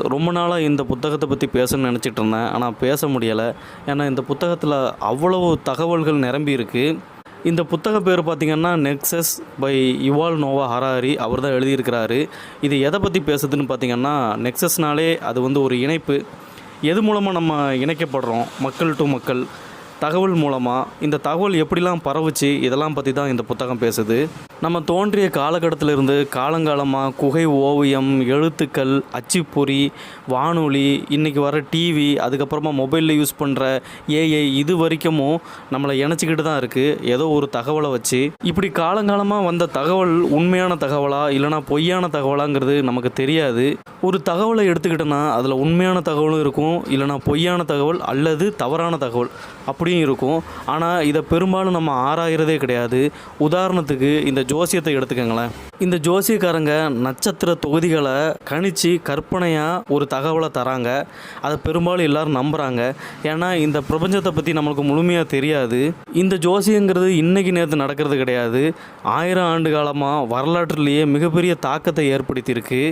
ரொம்ப நாளாக இந்த புத்தகத்தை பற்றி பேசணும்னு நினச்சிட்டு இருந்தேன். ஆனால் பேச முடியலை. ஏன்னா இந்த புத்தகத்தில் அவ்வளவு தகவல்கள் நிரம்பி இருக்கு. இந்த புத்தக பேர் பார்த்திங்கன்னா Nexus by Yuval Noah Harari. அவர் தான் எழுதியிருக்கிறாரு. இது எதை பற்றி பேசுதுன்னு பார்த்திங்கன்னா, நெக்ஸஸ்னாலே அது வந்து ஒரு இணைப்பு. எது மூலமாக நம்ம இணைக்கப்படுறோம், மக்கள் டு மக்கள், தகவல் மூலமாக. இந்த தகவல் எப்படிலாம் பரவுச்சு, இதெல்லாம் பற்றி தான் இந்த புத்தகம் பேசுது. நம்ம தோன்றிய காலகட்டத்திலிருந்து காலங்காலமாக குகை ஓவியம், எழுத்துக்கள், அச்சுப்பொறி, வானொலி, இன்றைக்கி வர டிவி, அதுக்கப்புறமா மொபைலில் யூஸ் பண்ணுற ஏஐ, இது வரைக்கும் நம்மளை இணைச்சிக்கிட்டு தான் இருக்குது ஏதோ ஒரு தகவலை வச்சு. இப்படி காலங்காலமாக வந்த தகவல் உண்மையான தகவலா இல்லைனா பொய்யான தகவலாங்கிறது நமக்கு தெரியாது. ஒரு தகவலை எடுத்துக்கிட்டோன்னா அதில் உண்மையான தகவலும் இருக்கும், இல்லைனா பொய்யான தகவல் அல்லது தவறான தகவல் அப்படியும் இருக்கும். ஆனால் இதை பெரும்பாலும் நம்ம ஆராயிறதே கிடையாது. உதாரணத்துக்கு இந்த ஜோசியத்தை எடுத்துக்கங்களேன். இந்த ஜோசியக்காரங்க நட்சத்திர தொகுதிகளை கணிச்சு கற்பனையாக ஒரு தகவலை தராங்க. அதை பெரும்பாலும் எல்லோரும் நம்புகிறாங்க. ஏன்னா இந்த பிரபஞ்சத்தை பற்றி நம்மளுக்கு முழுமையாக தெரியாது. இந்த ஜோசியங்கிறது இன்றைக்கி நேற்று நடக்கிறது கிடையாது. 1000 ஆண்டு காலமாக வரலாற்றிலேயே மிகப்பெரிய தாக்கத்தை ஏற்படுத்தியிருக்கு.